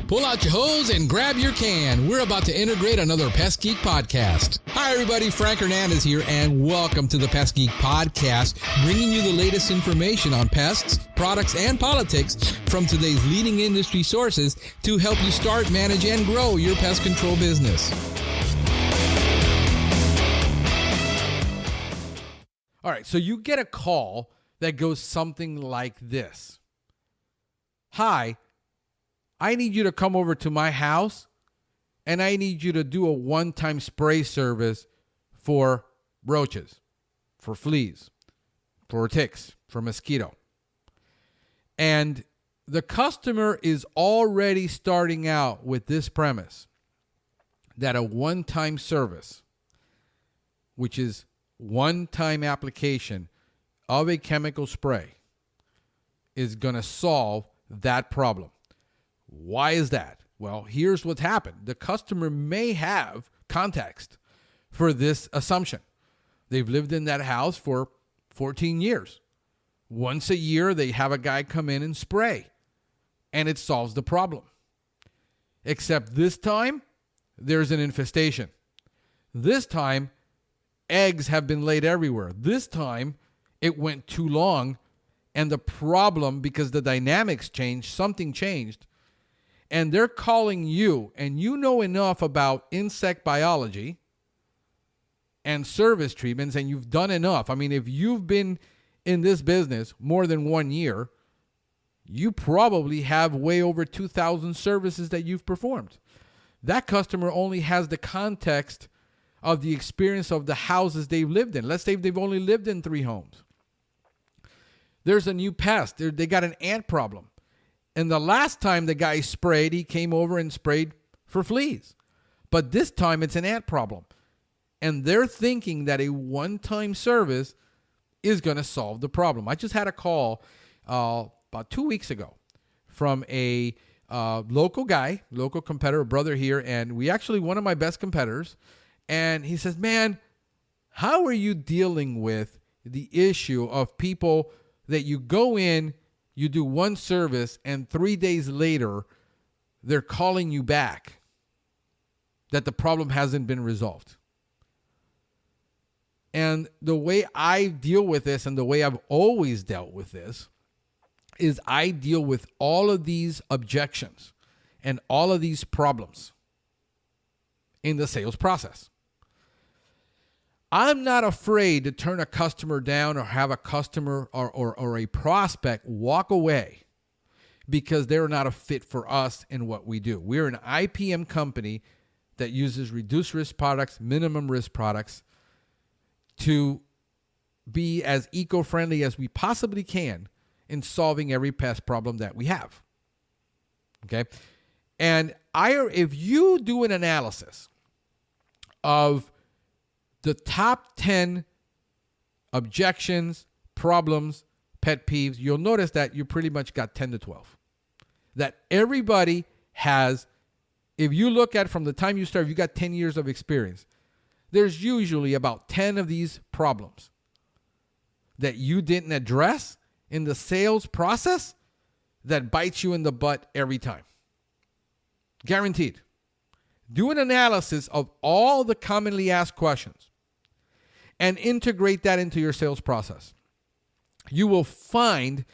Pull out your hose and grab your can. We're about to integrate another Pest Geek podcast. Hi, everybody. Frank Hernandez here, and welcome to the Pest Geek podcast, bringing you the latest information on pests, products, and politics from today's leading industry sources to help you start, manage, and grow your pest control business. All right, so you get a call that goes something like this. Hi, I need you to come over to my house, and I need you to do a one-time spray service for roaches, for fleas, for ticks, for mosquito. And the customer is already starting out with this premise that a one-time service, which is one-time application of a chemical spray, is going to solve that problem. Why is that? Well, here's what's happened. The customer may have context for this assumption. They've lived in that house for 14 years. Once a year, they have a guy come in and spray, and it solves the problem. Except this time, there's an infestation. This time, eggs have been laid everywhere. This time, it went too long, and the problem, because the dynamics changed, something changed, and they're calling you, and you know enough about insect biology and service treatments, and you've done enough. I mean, if you've been in this business more than 1 year, you probably have way over 2,000 services that you've performed. That customer only has the context of the experience of the houses they've lived in. Let's say they've only lived in 3 homes. There's a new pest. They got an ant problem. And the last time the guy sprayed, he came over and sprayed for fleas. But this time it's an ant problem. And they're thinking that a one-time service is going to solve the problem. I just had a call about 2 weeks ago from a local guy, local competitor, brother here. And we actually, one of my best competitors. And he says, man, how are you dealing with the issue of people that you go in, you do one service, and 3 days later, they're calling you back that the problem hasn't been resolved? And the way I deal with this, and the way I've always dealt with this, is I deal with all of these objections and all of these problems in the sales process. I'm not afraid to turn a customer down or have a customer or a prospect walk away because they're not a fit for us and what we do. We're an IPM company that uses reduced risk products, minimum risk products, to be as eco-friendly as we possibly can in solving every pest problem that we have. Okay? And if you do an analysis of the top 10 objections, problems, pet peeves, you'll notice that you pretty much got 10 to 12. That everybody has, if you look at from the time you start, you got 10 years of experience. There's usually about 10 of these problems that you didn't address in the sales process that bites you in the butt every time. Guaranteed. Do an analysis of all the commonly asked questions and integrate that into your sales process. You will find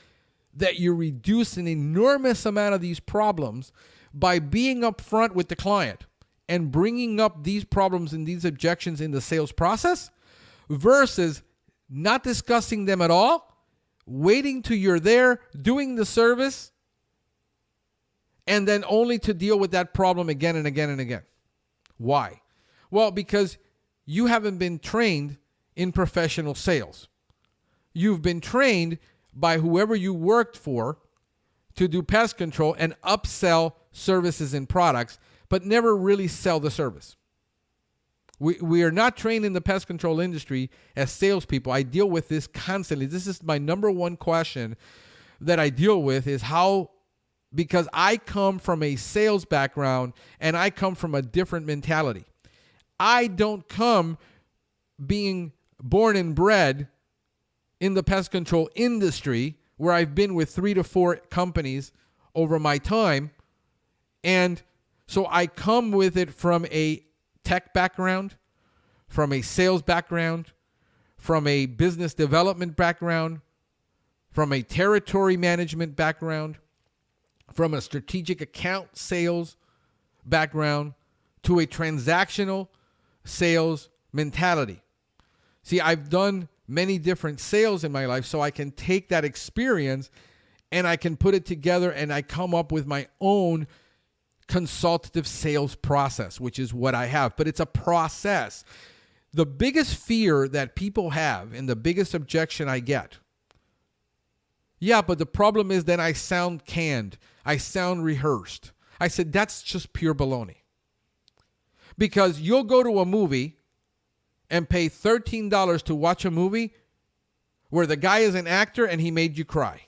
that you reduce an enormous amount of these problems by being upfront with the client and bringing up these problems and these objections in the sales process versus not discussing them at all, waiting till you're there, doing the service, and then only to deal with that problem again and again and again. Why? Well, because you haven't been trained in professional sales. You've been trained by whoever you worked for to do pest control and upsell services and products, but never really sell the service. We are not trained in the pest control industry as salespeople. I deal with this constantly. This is my number one question that I deal with is how, because I come from a sales background and I come from a different mentality. I don't come being born and bred in the pest control industry where I've been with 3 to 4 companies over my time And so I come with it from a tech background, from a sales background, from a business development background, from a territory management background, from a strategic account sales background, to a transactional sales mentality. See, I've done many different sales in my life, so I can take that experience and I can put it together and I come up with my own consultative sales process, which is what I have. But it's a process. The biggest fear that people have and the biggest objection I get, yeah, but the problem is that I sound canned. I sound rehearsed. I said, that's just pure baloney. Because you'll go to a movie and pay $13 to watch a movie where the guy is an actor and he made you cry.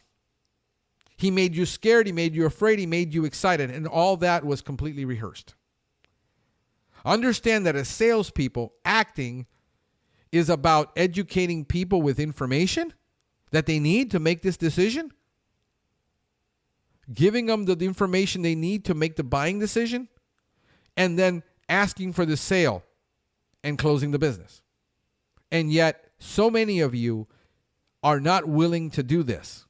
He made you scared, he made you afraid, he made you excited, and all that was completely rehearsed. Understand that as salespeople, acting is about educating people with information that they need to make this decision, giving them the information they need to make the buying decision, and then asking for the sale and closing the business. And yet, so many of you are not willing to do this.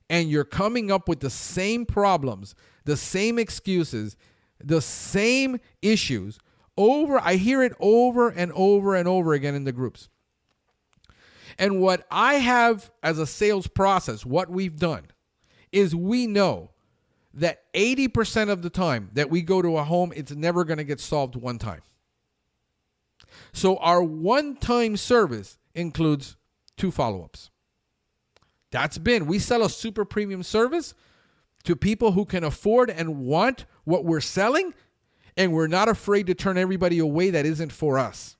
And you're coming up with the same problems, the same excuses, the same issues over. I hear it over and over and over again in the groups. And what I have as a sales process, what we've done, is we know that 80% of the time that we go to a home, it's never going to get solved one time. So our one-time service includes 2 follow-ups. We sell a super premium service to people who can afford and want what we're selling, and we're not afraid to turn everybody away that isn't for us.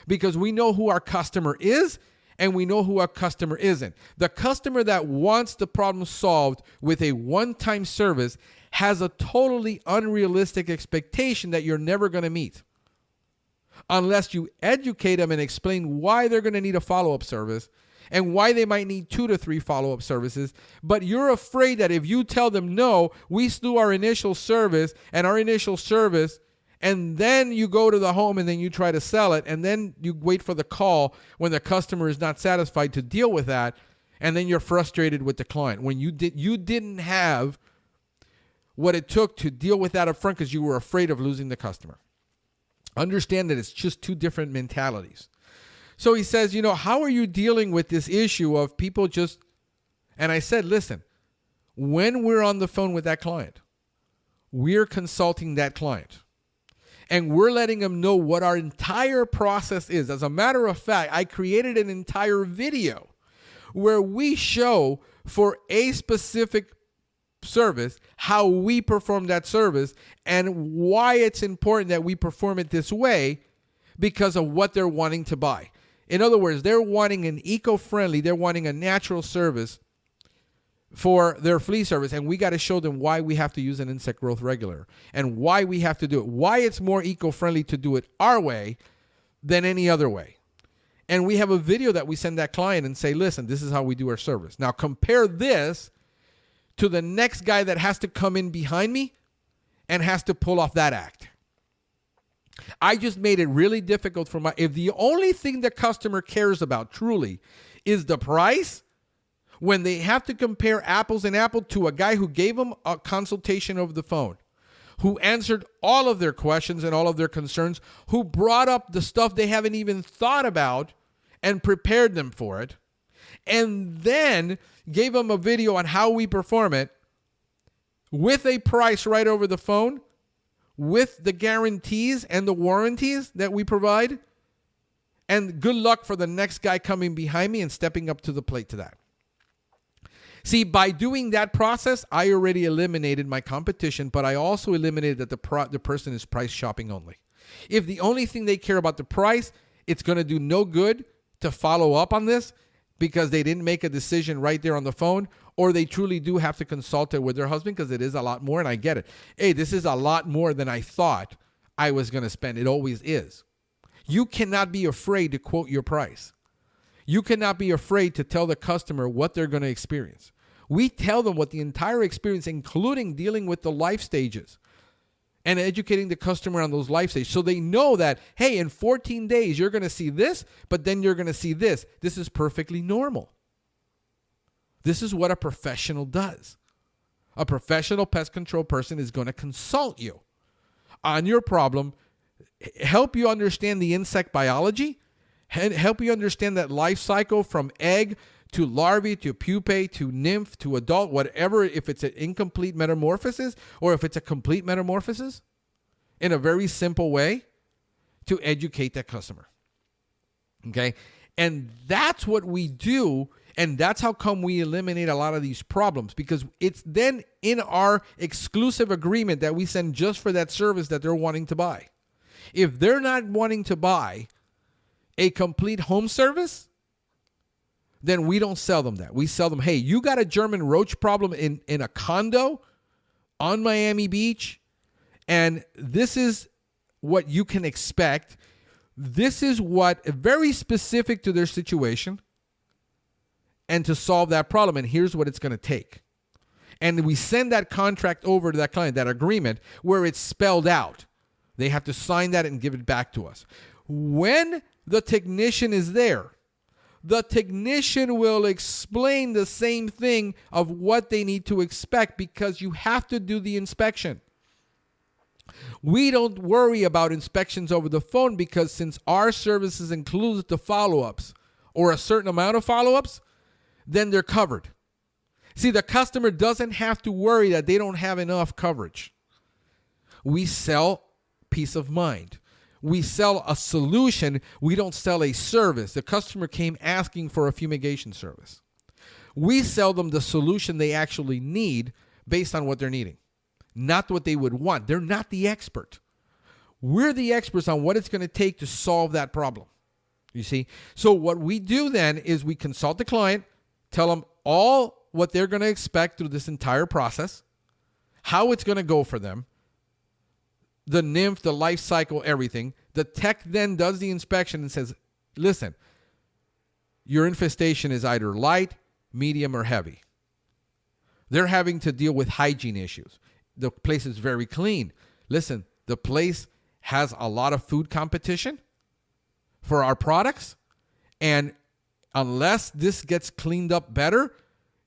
Because we know who our customer is, and we know who our customer isn't. The customer that wants the problem solved with a one-time service has a totally unrealistic expectation that you're never going to meet, unless you educate them and explain why they're going to need a follow-up service and why they might need 2 to 3 follow-up services. But you're afraid that if you tell them, no, we do our initial service, and then you go to the home and then you try to sell it, and then you wait for the call when the customer is not satisfied to deal with that, and then you're frustrated with the client. When you didn't have what it took to deal with that up front because you were afraid of losing the customer. Understand that it's just 2 different mentalities. So he says, how are you dealing with this issue of people just, and I said, listen, when we're on the phone with that client, we're consulting that client. And we're letting them know what our entire process is. As a matter of fact, I created an entire video where we show for a specific service how we perform that service and why it's important that we perform it this way because of what they're wanting to buy. In other words, they're wanting they're wanting a natural service for their flea service, and we got to show them why we have to use an insect growth regulator and why we have to do it, why it's more eco-friendly to do it our way than any other way. And we have a video that we send that client and say, listen, this is how we do our service. Now compare this to the next guy that has to come in behind me and has to pull off that act. I just made it really difficult if the only thing the customer cares about truly is the price, when they have to compare apples and apples to a guy who gave them a consultation over the phone, who answered all of their questions and all of their concerns, who brought up the stuff they haven't even thought about and prepared them for it, and then gave them a video on how we perform it with a price right over the phone, with the guarantees and the warranties that we provide, and good luck for the next guy coming behind me and stepping up to the plate to that. See, by doing that process, I already eliminated my competition, but I also eliminated that the person is price shopping only. If the only thing they care about the price, it's going to do no good to follow up on this because they didn't make a decision right there on the phone, or they truly do have to consult it with their husband because it is a lot more, and I get it. Hey, this is a lot more than I thought I was going to spend. It always is. You cannot be afraid to quote your price. You cannot be afraid to tell the customer what they're going to experience. We tell them what the entire experience, including dealing with the life stages and educating the customer on those life stages. So they know that, hey, in 14 days, you're going to see this, but then you're going to see this. This is perfectly normal. This is what a professional does. A professional pest control person is going to consult you on your problem, help you understand the insect biology, and help you understand that life cycle from egg to larvae to pupae to nymph to adult, whatever, if it's an incomplete metamorphosis or if it's a complete metamorphosis, in a very simple way to educate that customer. Okay? And that's what we do, and that's how come we eliminate a lot of these problems, because it's then in our exclusive agreement that we send just for that service that they're wanting to buy. If they're not wanting to buy a complete home service, then we don't sell them that. We sell them, hey, you got a German roach problem in a condo on Miami Beach, and this is what you can expect. This is what, very specific to their situation, and to solve that problem, and here's what it's going to take. And we send that contract over to that client, that agreement, where it's spelled out. They have to sign that and give it back to us. When the technician is there, the technician will explain the same thing of what they need to expect, because you have to do the inspection. We don't worry about inspections over the phone, because since our services includes the follow-ups or a certain amount of follow-ups, then they're covered. See, the customer doesn't have to worry that they don't have enough coverage. We sell peace of mind. We sell a solution. We don't sell a service. The customer came asking for a fumigation service. We sell them the solution they actually need based on what they're needing, not what they would want. They're not the expert. We're the experts on what it's going to take to solve that problem. You see? So what we do then is we consult the client, tell them all what they're going to expect through this entire process, how it's going to go for them, the nymph, the life cycle, everything. The tech then does the inspection and says, listen, your infestation is either light, medium, or heavy. They're having to deal with hygiene issues. The place is very clean. Listen, the place has a lot of food competition for our products, and unless this gets cleaned up better,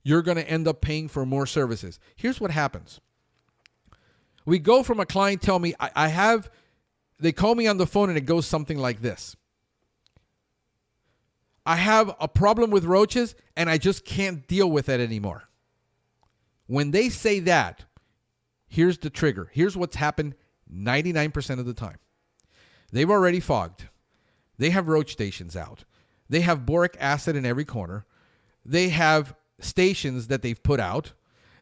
you're going to end up paying for more services. Here's what happens. We go from a client tell me, they call me on the phone and it goes something like this. I have a problem with roaches and I just can't deal with it anymore. When they say that, here's the trigger. Here's what's happened 99% of the time. They've already fogged. They have roach stations out. They have boric acid in every corner. They have stations that they've put out.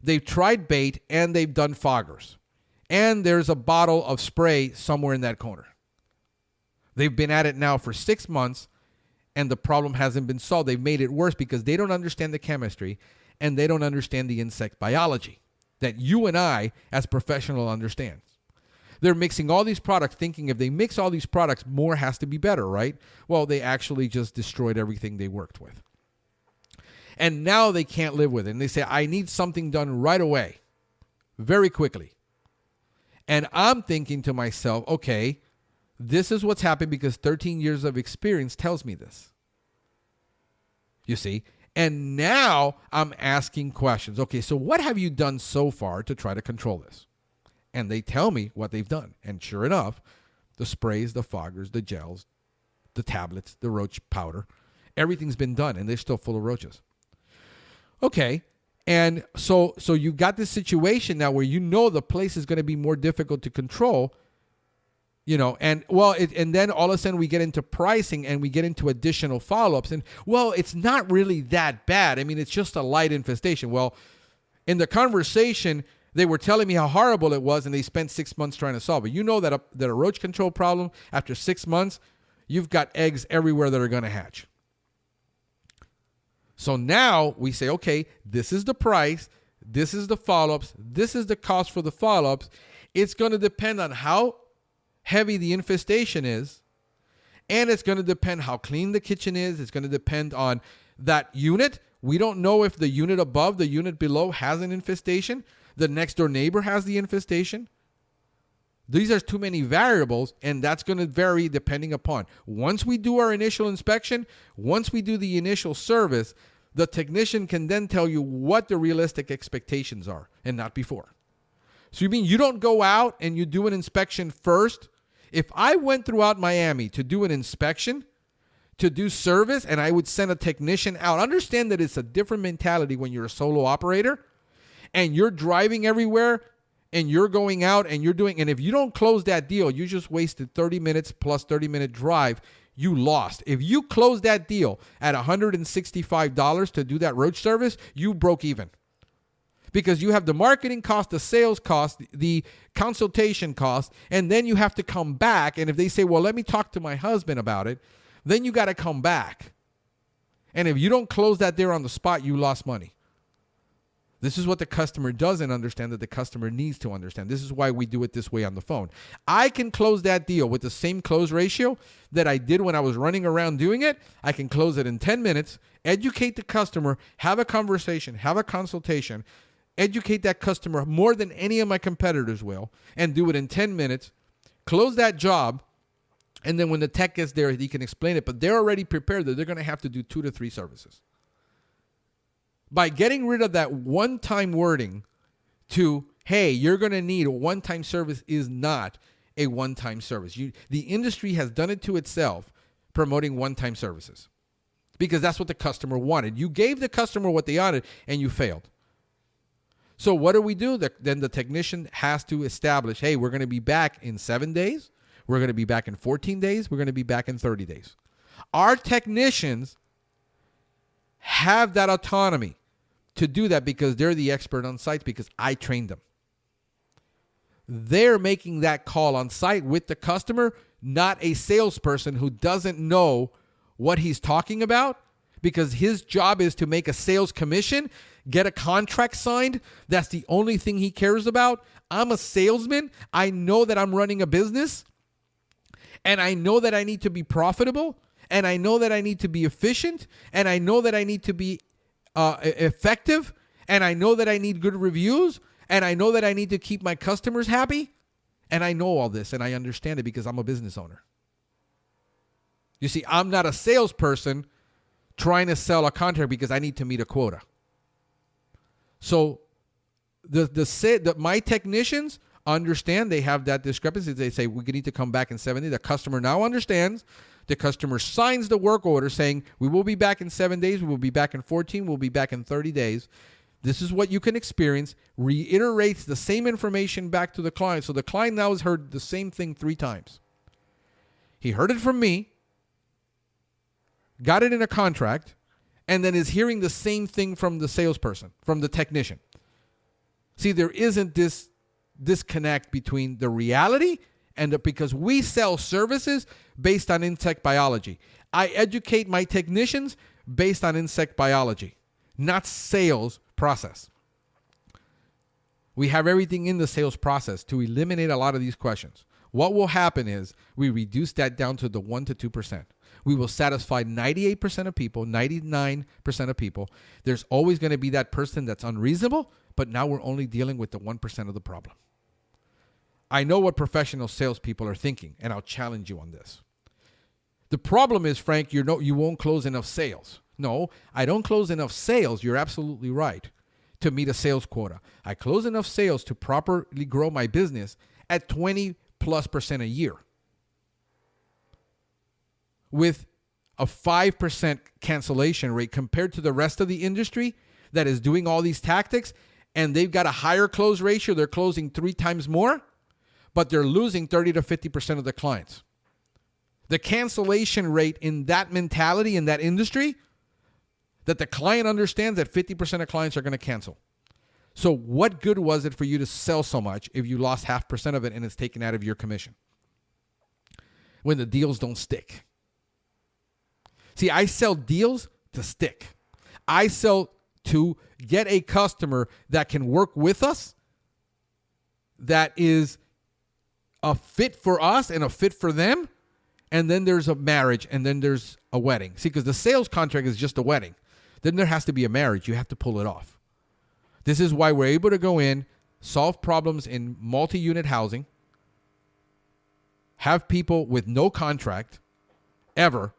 They've tried bait and they've done foggers. And there's a bottle of spray somewhere in that corner. They've been at it now for 6 months and the problem hasn't been solved. They've made it worse because they don't understand the chemistry and they don't understand the insect biology that you and I as professionals understand. They're mixing all these products thinking if they mix all these products, more has to be better, right? Well, they actually just destroyed everything they worked with. And now they can't live with it. And they say, I need something done right away, very quickly. And I'm thinking to myself, okay, this is what's happened because 13 years of experience tells me this. You see? And now I'm asking questions. Okay, so what have you done so far to try to control this? And they tell me what they've done. And sure enough, the sprays, the foggers, the gels, the tablets, the roach powder, everything's been done and they're still full of roaches. Okay. And so you got this situation now where you know the place is going to be more difficult to control, you know, and then all of a sudden we get into pricing and we get into additional follow-ups and, well, it's not really that bad. I mean, it's just a light infestation. Well, in the conversation, they were telling me how horrible it was and they spent 6 months trying to solve it. You know that a roach control problem, after 6 months, you've got eggs everywhere that are going to hatch. So now we say, okay, this is the price, this is the follow-ups, this is the cost for the follow-ups. It's going to depend on how heavy the infestation is, and it's going to depend how clean the kitchen is. It's going to depend on that unit, We don't know if the unit above, the unit below has an infestation. The next door neighbor has the infestation. These are too many variables, and that's going to vary depending upon. Once we do our initial inspection, once we do the initial service, the technician can then tell you what the realistic expectations are and not before. So you mean you don't go out and you do an inspection first? If I went throughout Miami to do an inspection, to do service, and I would send a technician out, understand that it's a different mentality when you're a solo operator and you're driving everywhere and you're going out and you're doing, and if you don't close that deal, you just wasted 30 minutes plus 30-minute drive. You lost. If you close that deal at $165 to do that road service, you broke even. Because you have the marketing cost, the sales cost, the consultation cost, and then you have to come back. And if they say, well, let me talk to my husband about it, then you got to come back. And if you don't close that there on the spot, you lost money. This is what the customer doesn't understand that the customer needs to understand. This is why we do it this way on the phone. I can close that deal with the same close ratio that I did when I was running around doing it. I can close it in 10 minutes, educate the customer, have a conversation, have a consultation, educate that customer more than any of my competitors will, and do it in 10 minutes, close that job, and then when the tech gets there, he can explain it. But they're already prepared that they're going to have to do 2 to 3 services. By getting rid of that one-time wording to, hey, you're going to need a one-time service is not a one-time service. The industry has done it to itself, promoting one-time services, because that's what the customer wanted. You gave the customer what they wanted, and you failed. So what do? Then the technician has to establish, hey, we're going to be back in 7 days. We're going to be back in 14 days. We're going to be back in 30 days. Our technicians have that autonomy to do that because they're the expert on site, because I trained them. They're making that call on site with the customer, not a salesperson who doesn't know what he's talking about, because his job is to make a sales commission, get a contract signed. That's the only thing he cares about. I'm a salesman. I know that I'm running a business, and I know that I need to be profitable, and I know that I need to be efficient, and I know that I need to be effective, and I know that I need good reviews, and I know that I need to keep my customers happy, and I know all this, and I understand it because I'm a business owner. You see, I'm not a salesperson trying to sell a contract because I need to meet a quota. So my technicians understand they have that discrepancy. They say, we need to come back in 7 days. The customer now understands. The customer signs the work order saying, we will be back in 7 days. We will be back in 14. We'll be back in 30 days. This is what you can experience. Reiterates the same information back to the client. So the client now has heard the same thing 3 times. He heard it from me, got it in a contract, and then is hearing the same thing from the salesperson, from the technician. See, there isn't this disconnect between the reality and because we sell services based on insect biology. I educate my technicians based on insect biology, not sales process. We have everything in the sales process to eliminate a lot of these questions. What will happen is we reduce that down to the 1 to 2%. We will satisfy 98% of people, 99% of people. There's always going to be that person that's unreasonable, but now we're only dealing with the 1% of the problem. I know what professional salespeople are thinking, and I'll challenge you on this. The problem is, Frank, you won't close enough sales. No, I don't close enough sales. You're absolutely right, to meet a sales quota. I close enough sales to properly grow my business at 20+% a year, with a 5% cancellation rate compared to the rest of the industry that is doing all these tactics, and they've got a higher close ratio. They're closing 3 times more, but they're losing 30 to 50% of the clients. The cancellation rate in that mentality, in that industry, that the client understands that 50% of clients are going to cancel. So what good was it for you to sell so much if you lost 0.5% of it and it's taken out of your commission when the deals don't stick? See, I sell deals to stick. I sell to get a customer that can work with us, that is a fit for us and a fit for them, and then there's a marriage, and then there's a wedding. See, because the sales contract is just a wedding. then there has to be a marriage. You have to pull it off. This is why we're able to go in, solve problems in multi-unit housing, have people with no contract, ever,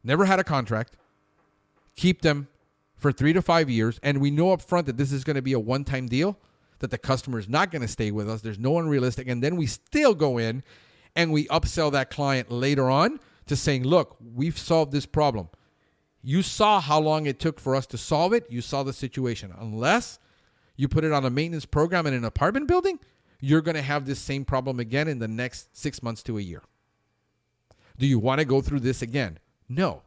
never had a contract, keep them for 3 to 5 years, and we know up front that this is going to be a one-time deal, that the customer is not going to stay with us. There's no unrealistic, and then we still go in and we upsell that client later on to saying, look, we've solved this problem. You saw how long it took for us to solve it. You saw the situation. Unless you put it on a maintenance program in an apartment building, you're going to have this same problem again in the next 6 months to a year. Do you want to go through this again? No.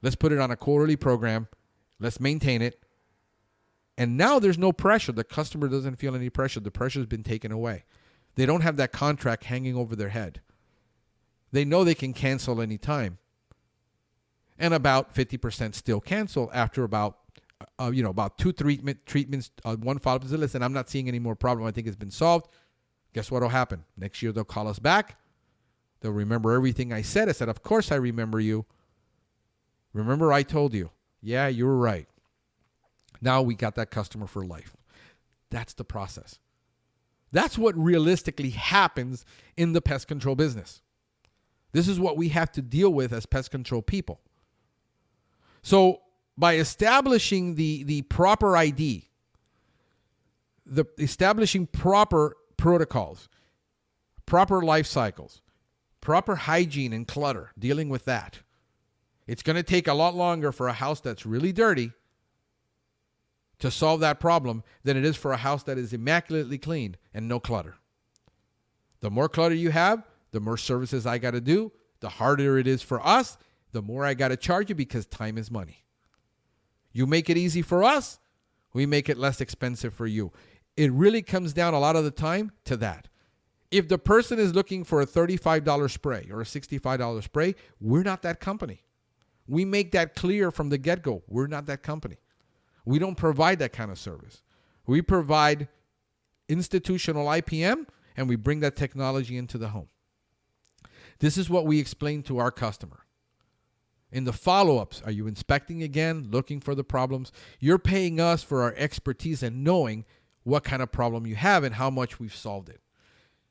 Let's put it on a quarterly program. Let's maintain it. And now there's no pressure. The customer doesn't feel any pressure. The pressure has been taken away. They don't have that contract hanging over their head. They know they can cancel anytime. And about 50% still cancel after about 2 treatments. One follow-up says, listen, I'm not seeing any more problem. I think it's been solved. Guess what will happen? Next year they'll call us back. They'll remember everything I said. I said, of course I remember you. Remember I told you. Yeah, you were right. Now we got that customer for life. That's the process. That's what realistically happens in the pest control business. This is what we have to deal with as pest control people. So by establishing the proper ID, establishing proper protocols, proper life cycles, proper hygiene and clutter, dealing with that, it's going to take a lot longer for a house that's really dirty to solve that problem than it is for a house that is immaculately clean and no clutter. The more clutter you have, the more services I got to do, the harder it is for us, the more I got to charge you because time is money. You make it easy for us, we make it less expensive for you. It really comes down a lot of the time to that. If the person is looking for a $35 spray or a $65 spray, we're not that company. We make that clear from the get-go. We're not that company. We don't provide that kind of service. We provide institutional IPM, and we bring that technology into the home. This is what we explain to our customer. In the follow-ups, are you inspecting again, looking for the problems? You're paying us for our expertise and knowing what kind of problem you have and how much we've solved it.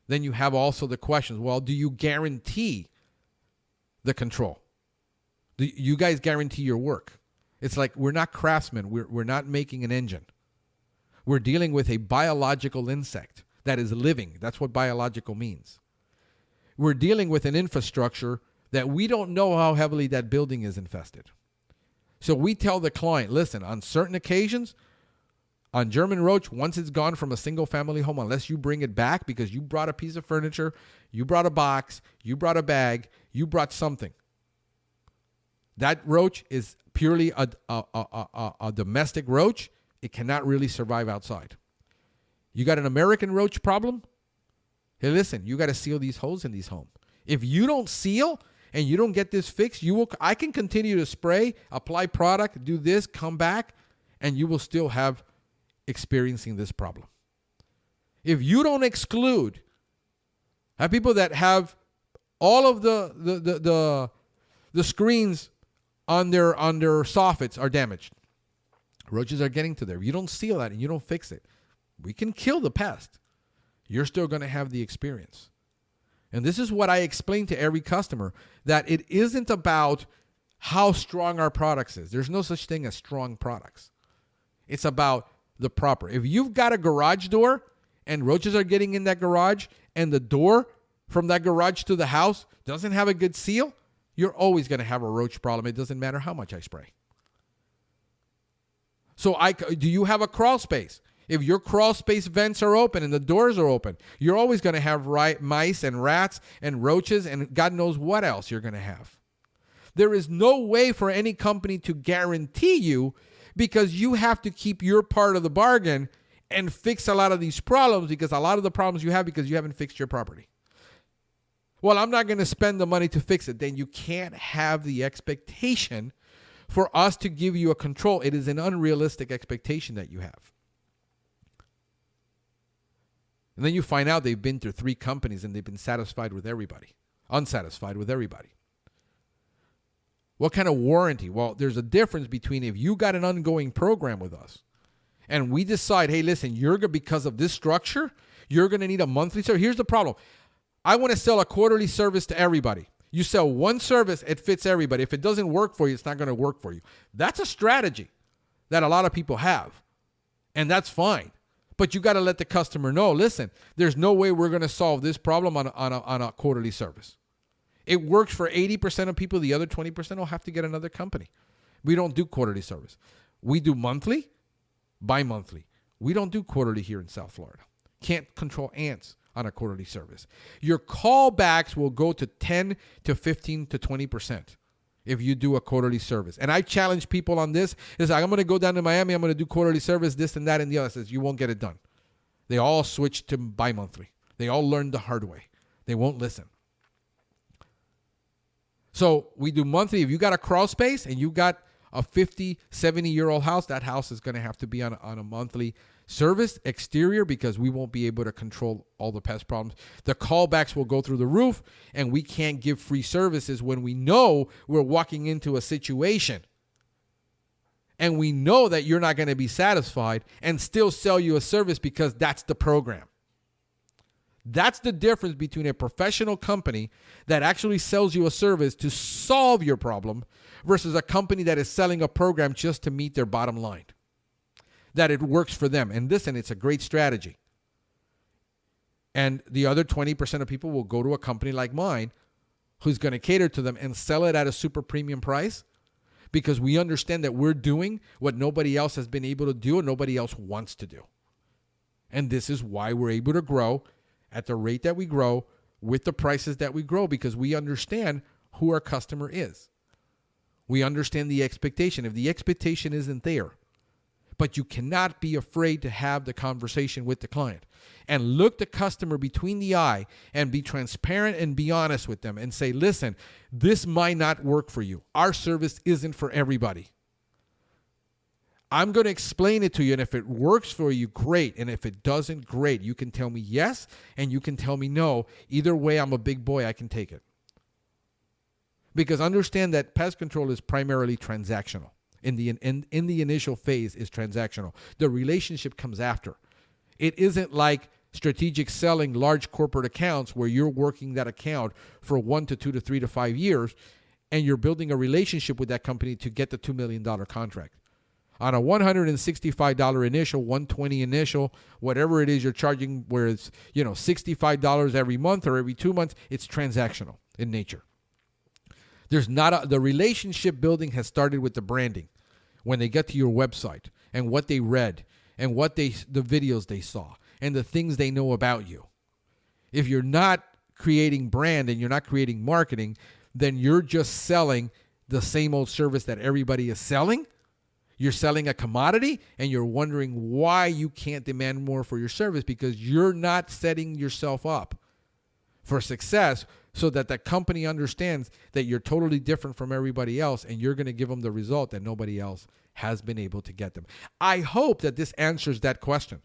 Then you have also the questions. Well, do you guarantee the control? Do you guys guarantee your work? It's like we're not craftsmen. We're not making an engine. We're dealing with a biological insect that is living. That's what biological means. We're dealing with an infrastructure that we don't know how heavily that building is infested. So we tell the client, listen, on certain occasions, on German roach, once it's gone from a single family home, unless you bring it back because you brought a piece of furniture, you brought a box, you brought a bag, you brought something. That roach is purely a domestic roach. It cannot really survive outside. You got an American roach problem? Hey, listen, you got to seal these holes in these homes. If you don't seal and you don't get this fixed, I can continue to spray, apply product, do this, come back, and you will still have experiencing this problem. If you don't exclude, have people that have all of the screens on their soffits are damaged. Roaches are getting to there. If you don't seal that and you don't fix it, we can kill the pest. You're still going to have the experience. And this is what I explain to every customer, that it isn't about how strong our products is. There's no such thing as strong products. It's about the proper. If you've got a garage door and roaches are getting in that garage and the door from that garage to the house doesn't have a good seal, you're always going to have a roach problem. It doesn't matter how much I spray. So do you have a crawl space? If your crawl space vents are open and the doors are open, you're always going to have mice and rats and roaches and God knows what else you're going to have. There is no way for any company to guarantee you, because you have to keep your part of the bargain and fix a lot of these problems, because a lot of the problems you have because you haven't fixed your property. Well, I'm not going to spend the money to fix it. Then you can't have the expectation for us to give you a control. It is an unrealistic expectation that you have. And then you find out they've been through 3 companies and they've been unsatisfied with everybody. What kind of warranty? Well, there's a difference between if you got an ongoing program with us and we decide, hey, listen, because of this structure, you're going to need a monthly service. Here's the problem. I want to sell a quarterly service to everybody. You sell one service, it fits everybody. If it doesn't work for you, it's not going to work for you. That's a strategy that a lot of people have, and that's fine. But you got to let the customer know, listen, there's no way we're going to solve this problem on a quarterly service. It works for 80% of people. The other 20% will have to get another company. We don't do quarterly service. We do monthly, bi-monthly. We don't do quarterly here in South Florida. Can't control ants on a quarterly service. Your callbacks will go to 10 to 15 to 20% if you do a quarterly service. And I challenge people on this. It's like, I'm going to go down to Miami. I'm going to do quarterly service, this and that and the other. Says, you won't get it done. They all switch to bi-monthly. They all learn the hard way. They won't listen. So we do monthly. If you got a crawl space and you got a 50, 70-year-old house, that house is going to have to be on a monthly service exterior because we won't be able to control all the pest problems. The callbacks will go through the roof, and we can't give free services when we know we're walking into a situation and we know that you're not going to be satisfied and still sell you a service because that's the program. That's the difference between a professional company that actually sells you a service to solve your problem versus a company that is selling a program just to meet their bottom line. That it works for them. And listen, it's a great strategy. And the other 20% of people will go to a company like mine who's going to cater to them and sell it at a super premium price because we understand that we're doing what nobody else has been able to do and nobody else wants to do. And this is why we're able to grow at the rate that we grow with the prices that we grow because we understand who our customer is. We understand the expectation. If the expectation isn't there, but you cannot be afraid to have the conversation with the client and look the customer between the eye and be transparent and be honest with them and say, listen, this might not work for you. Our service isn't for everybody. I'm going to explain it to you, and if it works for you, great. And if it doesn't, great. You can tell me yes, and you can tell me no. Either way, I'm a big boy. I can take it. Because understand that pest control is primarily transactional. In the initial phase is transactional. The relationship comes after. It isn't like strategic selling large corporate accounts where you're working that account for 1 to 2 to 3 to 5 years, and you're building a relationship with that company to get the $2 million contract. On a $165 initial, $120 initial, whatever it is you're charging, where it's $65 every month or every 2 months, it's transactional in nature. There's not the relationship building has started with the branding when they get to your website and what they read and the videos they saw and the things they know about you. If you're not creating brand and you're not creating marketing, then you're just selling the same old service that everybody is selling. You're selling a commodity and you're wondering why you can't demand more for your service because you're not setting yourself up for success so that the company understands that you're totally different from everybody else and you're going to give them the result that nobody else has been able to get them. I hope that this answers that question.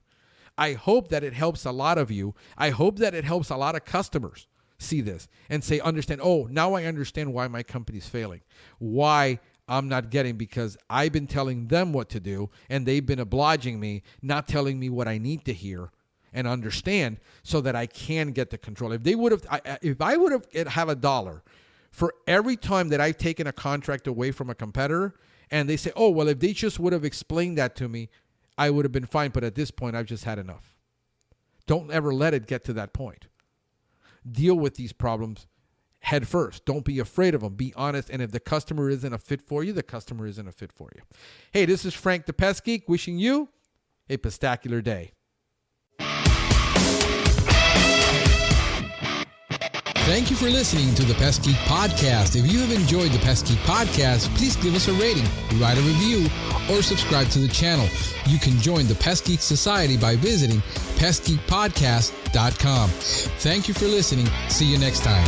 I hope that it helps a lot of you. I hope that it helps a lot of customers see this and say, understand, oh, now I understand why my company's failing, why I'm not getting, because I've been telling them what to do and they've been obliging me, not telling me what I need to hear and understand so that I can get the control. If I would have $1 for every time that I've taken a contract away from a competitor and they say, oh, well, if they just would have explained that to me, I would have been fine. But at this point, I've just had enough. Don't ever let it get to that point. Deal with these problems head first. Don't be afraid of them. Be honest. And if the customer isn't a fit for you, the customer isn't a fit for you. Hey, this is Frank the Pest Geek wishing you a pestacular day. Thank you for listening to the Pest Geek Podcast. If you have enjoyed the Pest Geek Podcast, please give us a rating, write a review, or subscribe to the channel. You can join the Pest Geek Society by visiting pestgeekpodcast.com. Thank you for listening. See you next time.